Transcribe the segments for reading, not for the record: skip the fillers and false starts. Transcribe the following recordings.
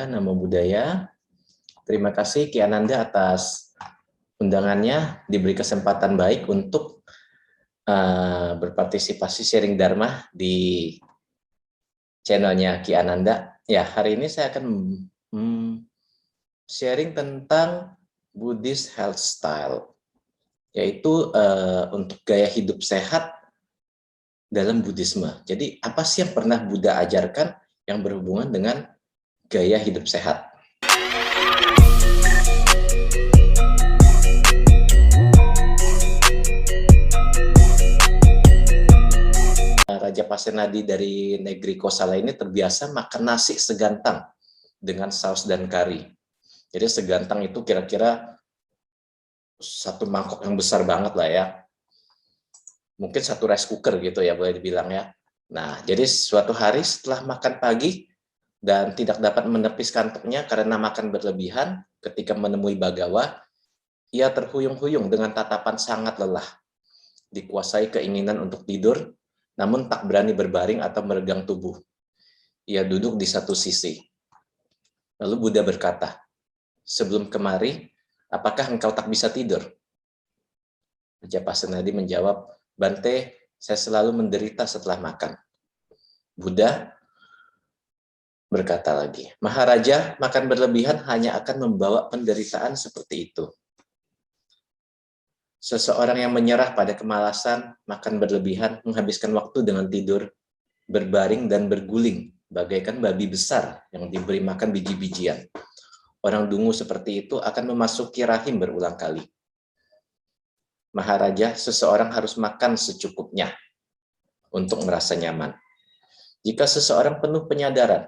Namo Buddhaya. Terima kasih Ki Ananda atas undangannya, diberi kesempatan baik untuk berpartisipasi sharing Dharma di channelnya Ki Ananda. Ya, hari ini saya akan sharing tentang Buddhist Health Style, yaitu untuk gaya hidup sehat dalam Buddhisme. Jadi, apa sih yang pernah Buddha ajarkan yang berhubungan dengan gaya hidup sehat? Raja Pasenadi dari negeri Kosala ini terbiasa makan nasi segantang dengan saus dan kari. Jadi segantang itu kira-kira satu mangkok yang besar banget lah ya. Mungkin satu rice cooker gitu ya, boleh dibilang ya. Nah, jadi suatu hari setelah makan pagi dan tidak dapat menepis kantongnya karena makan berlebihan, ketika menemui Bagawa, ia terhuyung-huyung dengan tatapan sangat lelah. Dikuasai keinginan untuk tidur, namun tak berani berbaring atau meregang tubuh. Ia duduk di satu sisi. Lalu Buddha berkata, "Sebelum kemari, apakah engkau tak bisa tidur?" Raja Pasenadi menjawab, "Bante, saya selalu menderita setelah makan." Buddha berkata lagi, "Maharaja, makan berlebihan hanya akan membawa penderitaan seperti itu. Seseorang yang menyerah pada kemalasan, makan berlebihan, menghabiskan waktu dengan tidur, berbaring dan berguling, bagaikan babi besar yang diberi makan biji-bijian. Orang dungu seperti itu akan memasuki rahim berulang kali. Maharaja, seseorang harus makan secukupnya untuk merasa nyaman. Jika seseorang penuh penyadaran,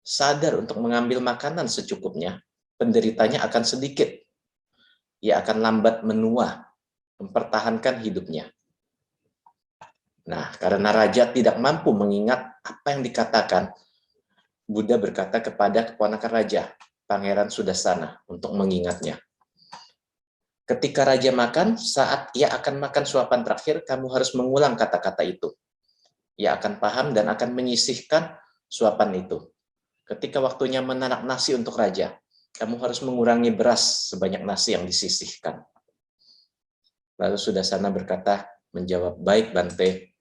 sadar untuk mengambil makanan secukupnya, penderitanya akan sedikit. Ia akan lambat menua, mempertahankan hidupnya." Nah, karena raja tidak mampu mengingat apa yang dikatakan, Buddha berkata kepada keponakan raja, Pangeran Sudarsana, untuk mengingatnya. Ketika raja makan, saat ia akan makan suapan terakhir, kamu harus mengulang kata-kata itu. Ia akan paham dan akan menyisihkan suapan itu. Ketika waktunya menanak nasi untuk raja, kamu harus mengurangi beras sebanyak nasi yang disisihkan. Lalu Sudarsana berkata, menjawab, "Baik, Bante."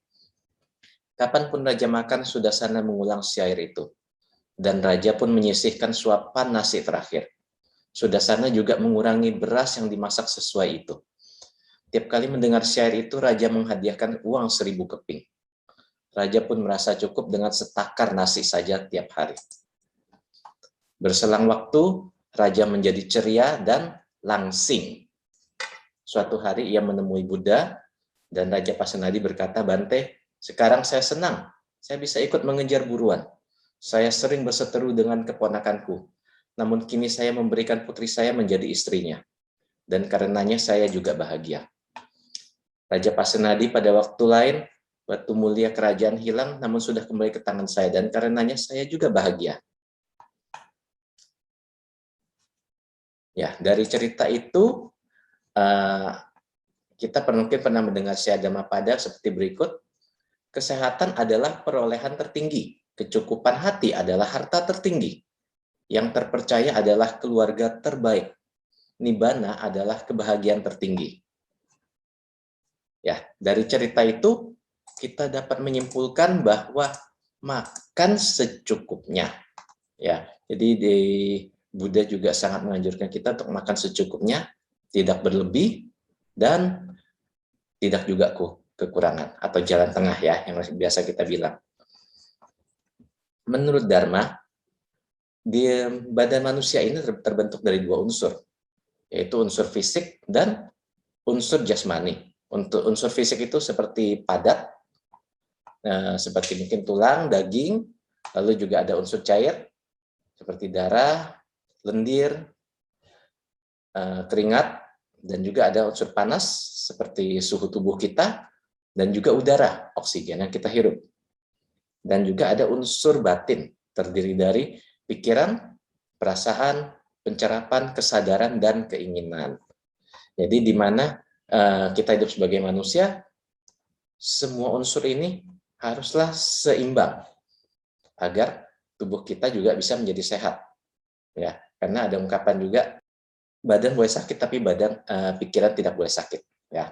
Kapanpun raja makan, Sudarsana mengulang syair itu. Dan raja pun menyisihkan suapan nasi terakhir. Sudarsana juga mengurangi beras yang dimasak sesuai itu. Tiap kali mendengar syair itu, raja menghadiahkan uang 1000 keping. Raja pun merasa cukup dengan setakar nasi saja tiap hari. Berselang waktu, raja menjadi ceria dan langsing. Suatu hari ia menemui Buddha, dan Raja Pasenadi berkata, "Bante, sekarang saya senang. Saya bisa ikut mengejar buruan. Saya sering berseteru dengan keponakanku. Namun kini saya memberikan putri saya menjadi istrinya. Dan karenanya saya juga bahagia." Raja Pasenadi, pada waktu lain, batu mulia kerajaan hilang, namun sudah kembali ke tangan saya. Dan karenanya saya juga bahagia. Ya, dari cerita itu, kita mungkin pernah mendengar Syah Dhammapada seperti berikut. Kesehatan adalah perolehan tertinggi. Kecukupan hati adalah harta tertinggi. Yang terpercaya adalah keluarga terbaik. Nibbana adalah kebahagiaan tertinggi. Ya, dari cerita itu kita dapat menyimpulkan bahwa makan secukupnya. Ya, jadi di Buddha juga sangat menganjurkan kita untuk makan secukupnya, tidak berlebih dan tidak juga kekurangan atau jalan tengah ya, yang biasa kita bilang. Menurut Dharma, di badan manusia ini terbentuk dari 2 unsur, yaitu unsur fisik dan unsur jasmani. Untuk unsur fisik itu seperti padat, seperti mungkin tulang, daging, lalu juga ada unsur cair, seperti darah, lendir, keringat, dan juga ada unsur panas, seperti suhu tubuh kita, dan juga udara, oksigen yang kita hirup. Dan juga ada unsur batin, terdiri dari pikiran, perasaan, pencerapan, kesadaran, dan keinginan. Jadi di mana kita hidup sebagai manusia, semua unsur ini haruslah seimbang, agar tubuh kita juga bisa menjadi sehat. ya. Karena ada ungkapan juga badan boleh sakit tapi pikiran tidak boleh sakit, ya.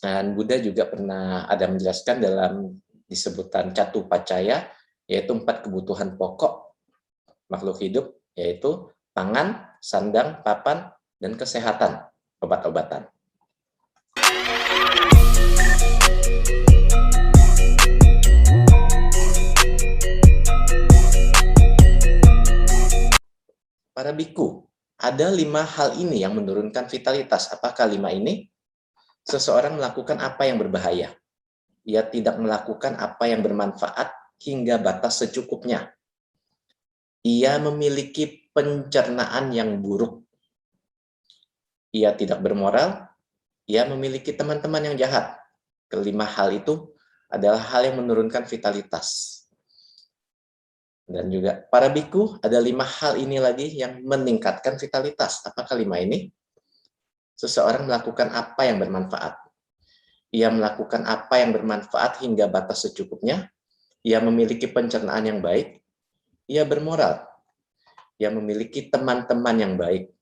Dan Buddha juga pernah ada menjelaskan dalam disebutan Catupacaya, yaitu 4 kebutuhan pokok makhluk hidup, yaitu pangan, sandang, papan, dan kesehatan, obat-obatan. Para biku, ada 5 hal ini yang menurunkan vitalitas. Apakah 5 ini? Seseorang melakukan apa yang berbahaya. Ia tidak melakukan apa yang bermanfaat hingga batas secukupnya. Ia memiliki pencernaan yang buruk. Ia tidak bermoral. Ia memiliki teman-teman yang jahat. Kelima hal itu adalah hal yang menurunkan vitalitas. Dan juga para biku, ada 5 hal ini lagi yang meningkatkan vitalitas. Apakah 5 ini? Seseorang melakukan apa yang bermanfaat. Ia melakukan apa yang bermanfaat hingga batas secukupnya. Ia memiliki pencernaan yang baik. Ia bermoral. Ia memiliki teman-teman yang baik.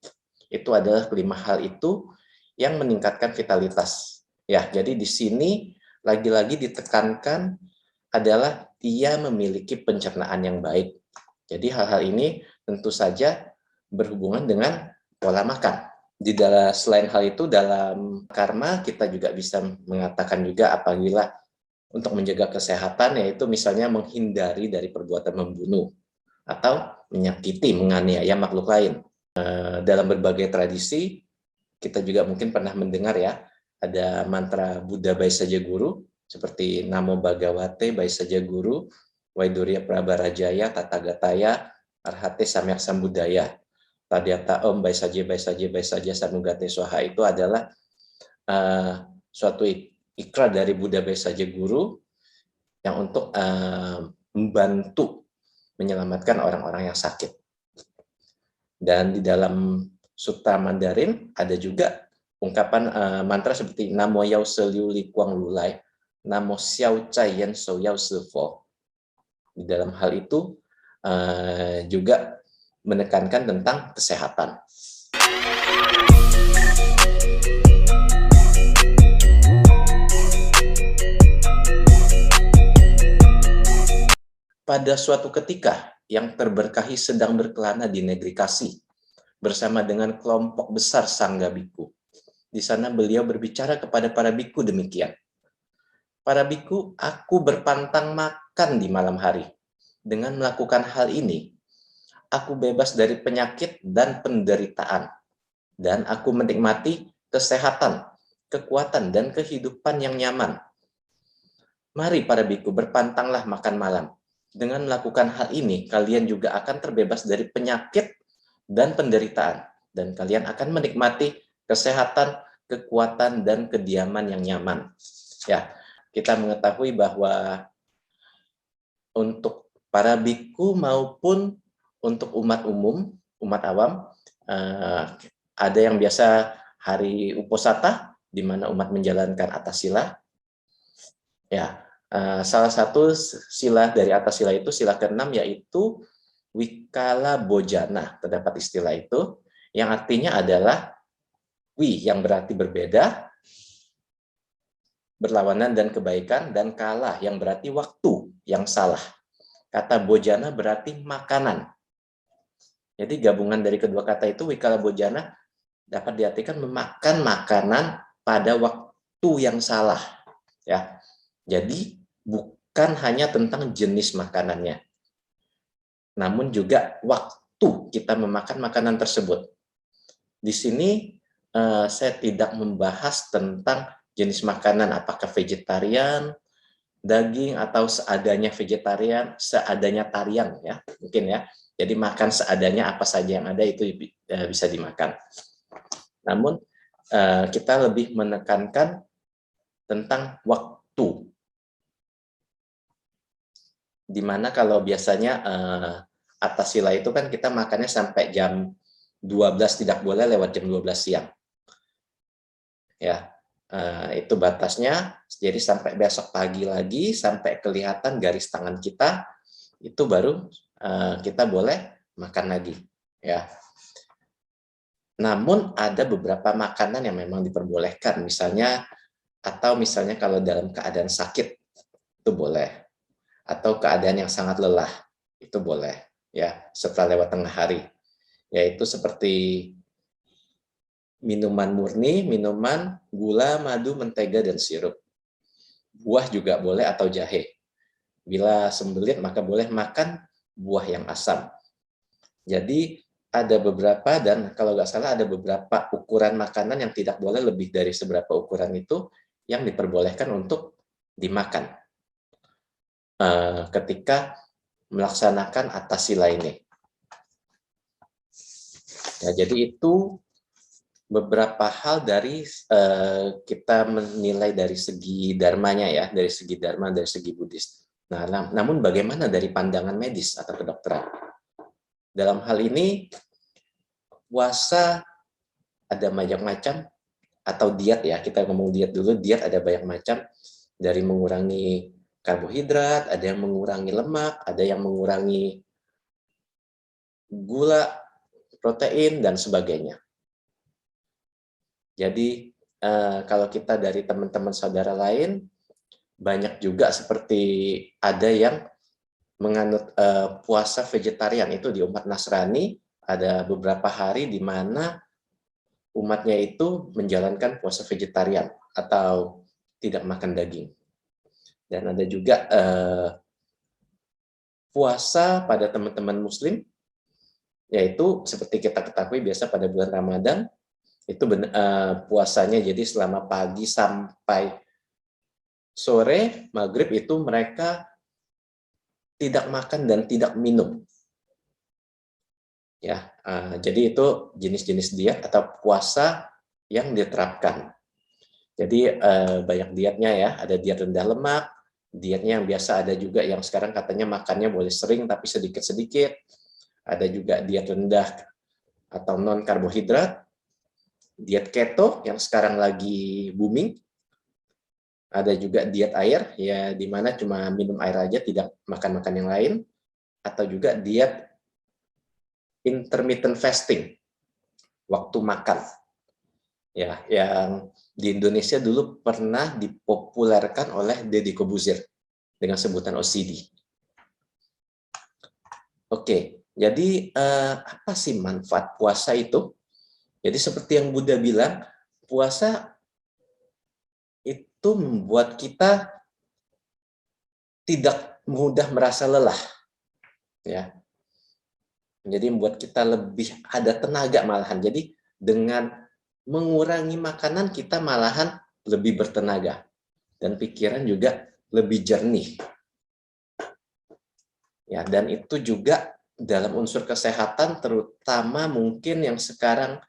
Itu adalah 5 hal itu yang meningkatkan vitalitas. Ya, jadi di sini lagi-lagi ditekankan adalah ia memiliki pencernaan yang baik. Jadi hal-hal ini tentu saja berhubungan dengan pola makan. Selain hal itu, dalam karma kita juga bisa mengatakan juga apabila untuk menjaga kesehatan, yaitu misalnya menghindari dari perbuatan membunuh atau menyakiti, menganiaya makhluk lain. Dalam berbagai tradisi, kita juga mungkin pernah mendengar ya, ada mantra Buddha Baik Saja Guru, seperti Namo Bhagavate Baik Saja Guru, Waidurya Prabarajaya, Tatagataya, Arhate Samyak Sambuddhaya. Tadhyata Om Baik Saja Samugate Swaha itu adalah suatu ikrar dari Buddha Baik Saja Guru yang untuk membantu menyelamatkan orang-orang yang sakit. Dan di dalam Sutta Mandarin ada juga ungkapan mantra seperti Namo Yao Se Liu Li Kuang Lulai, Namo Xiao Cai Yan So Yao Se Fo. Di dalam hal itu juga menekankan tentang kesehatan. Pada suatu ketika, yang terberkahi sedang berkelana di negeri Kasi bersama dengan kelompok besar sangga biku. Di sana beliau berbicara kepada para biku demikian. Para biku, aku berpantang makan di malam hari. Dengan melakukan hal ini, aku bebas dari penyakit dan penderitaan. Dan aku menikmati kesehatan, kekuatan, dan kehidupan yang nyaman. Mari para biku, berpantanglah makan malam. Dengan melakukan hal ini, kalian juga akan terbebas dari penyakit dan penderitaan. Dan kalian akan menikmati kesehatan, kekuatan, dan kediaman yang nyaman. Ya, kita mengetahui bahwa untuk para biku maupun untuk umat umum, umat awam, ada yang biasa hari Uposatha, di mana umat menjalankan atas sila. Ya, salah satu sila dari atas sila itu, sila ke-6, yaitu Wikala Bojana. Terdapat istilah itu, yang artinya adalah wi, yang berarti berbeda, berlawanan dan kebaikan, dan kala, yang berarti waktu, yang salah. Kata Bojana berarti makanan. Jadi gabungan dari kedua kata itu, Wikala Bojana, dapat diartikan memakan makanan pada waktu yang salah. Ya, jadi bukan hanya tentang jenis makanannya, namun juga waktu kita memakan makanan tersebut. Di sini saya tidak membahas tentang jenis makanan, apakah vegetarian, daging, atau seadanya vegetarian, seadanya tarian, ya mungkin ya. Jadi makan seadanya, apa saja yang ada itu bisa dimakan. Namun kita lebih menekankan tentang waktu. Dimana kalau biasanya atas sila itu kan kita makannya sampai jam 12, tidak boleh lewat jam 12 siang. Ya, itu batasnya. Jadi sampai besok pagi lagi, sampai kelihatan garis tangan kita, itu baru kita boleh makan lagi, ya. Namun ada beberapa makanan yang memang diperbolehkan, misalnya kalau dalam keadaan sakit itu boleh, atau keadaan yang sangat lelah itu boleh, ya, setelah lewat tengah hari, yaitu seperti minuman murni, minuman, gula, madu, mentega, dan sirup. Buah juga boleh atau jahe. Bila sembelit maka boleh makan buah yang asam. Jadi ada beberapa, dan kalau nggak salah ada beberapa ukuran makanan yang tidak boleh lebih dari seberapa ukuran itu yang diperbolehkan untuk dimakan ketika melaksanakan atasila ini. Ya, jadi itu beberapa hal dari kita menilai dari segi dharmanya, ya, dari segi dharma, dari segi Buddhis. Nah, namun bagaimana dari pandangan medis atau kedokteran? Dalam hal ini, puasa ada banyak macam, atau diet, ya, kita ngomong diet dulu. Diet ada banyak macam, dari mengurangi karbohidrat, ada yang mengurangi lemak, ada yang mengurangi gula, protein, dan sebagainya. Jadi kalau kita dari teman-teman saudara lain, banyak juga seperti ada yang menganut puasa vegetarian. Itu di umat Nasrani, ada beberapa hari di mana umatnya itu menjalankan puasa vegetarian atau tidak makan daging. Dan ada juga puasa pada teman-teman Muslim, yaitu seperti kita ketahui biasa pada bulan Ramadan, itu puasanya jadi selama pagi sampai sore, maghrib itu mereka tidak makan dan tidak minum. Ya, jadi itu jenis-jenis diet atau puasa yang diterapkan. Jadi banyak dietnya, ya, ada diet rendah lemak, dietnya yang biasa, ada juga yang sekarang katanya makannya boleh sering tapi sedikit-sedikit. Ada juga diet rendah atau non karbohidrat, diet keto yang sekarang lagi booming. Ada juga diet air, ya, di mana cuma minum air aja, tidak makan-makan yang lain. Atau juga diet intermittent fasting, waktu makan. Ya, yang di Indonesia dulu pernah dipopulerkan oleh Deddy Corbuzier dengan sebutan OCD. Oke, jadi apa sih manfaat puasa itu? Jadi seperti yang Buddha bilang, puasa itu membuat kita tidak mudah merasa lelah, ya. Jadi membuat kita lebih ada tenaga malahan. Jadi dengan mengurangi makanan kita malahan lebih bertenaga dan pikiran juga lebih jernih. Ya, dan itu juga dalam unsur kesehatan, terutama mungkin yang sekarang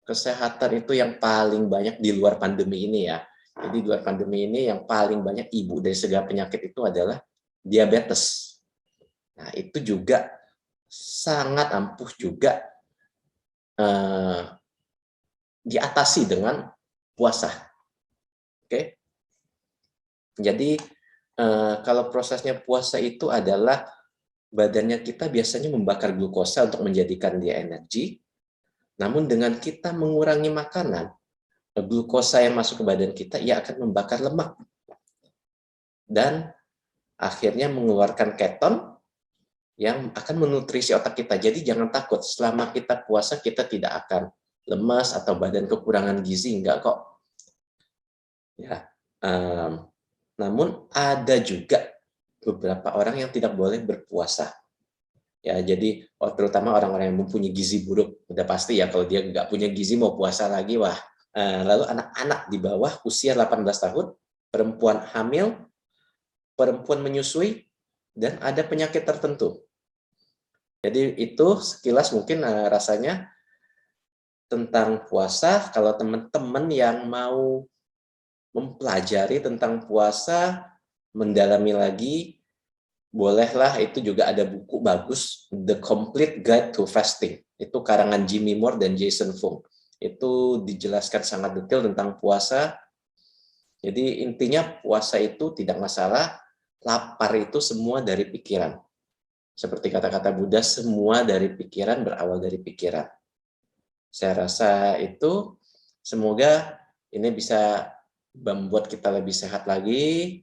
kesehatan itu yang paling banyak di luar pandemi ini, ya. Jadi di luar pandemi ini yang paling banyak ibu dari segala penyakit itu adalah diabetes. Nah, itu juga sangat ampuh juga diatasi dengan puasa. Oke. Jadi kalau prosesnya puasa itu adalah badannya kita biasanya membakar glukosa untuk menjadikan dia energi. Namun dengan kita mengurangi makanan, glukosa yang masuk ke badan kita ia akan membakar lemak dan akhirnya mengeluarkan keton yang akan menutrisi otak kita. Jadi jangan takut, selama kita puasa kita tidak akan lemas atau badan kekurangan gizi, enggak kok. Ya, namun ada juga beberapa orang yang tidak boleh berpuasa. Ya, jadi terutama orang-orang yang mempunyai gizi buruk, udah pasti ya kalau dia nggak punya gizi mau puasa lagi, wah. Lalu anak-anak di bawah usia 18 tahun, perempuan hamil, perempuan menyusui, dan ada penyakit tertentu. Jadi itu sekilas mungkin rasanya tentang puasa. Kalau teman-teman yang mau mempelajari tentang puasa, mendalami lagi, bolehlah, itu juga ada buku bagus, The Complete Guide to Fasting. Itu karangan Jimmy Moore dan Jason Fung. Itu dijelaskan sangat detail tentang puasa. Jadi intinya puasa itu tidak masalah, lapar itu semua dari pikiran. Seperti kata-kata Buddha, semua dari pikiran berawal dari pikiran. Saya rasa itu, semoga ini bisa membuat kita lebih sehat lagi,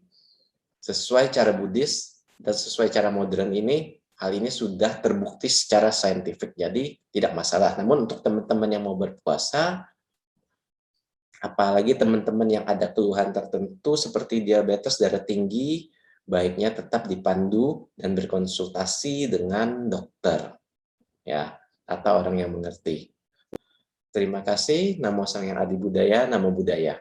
sesuai cara Buddhis dan sesuai cara modern ini. Hal ini sudah terbukti secara saintifik, jadi tidak masalah. Namun untuk teman-teman yang mau berpuasa, apalagi teman-teman yang ada keluhan tertentu seperti diabetes, darah tinggi, baiknya tetap dipandu dan berkonsultasi dengan dokter, ya, atau orang yang mengerti. Terima kasih. Namo Sang Hyang Adi Budaya, Namo Buddhaya.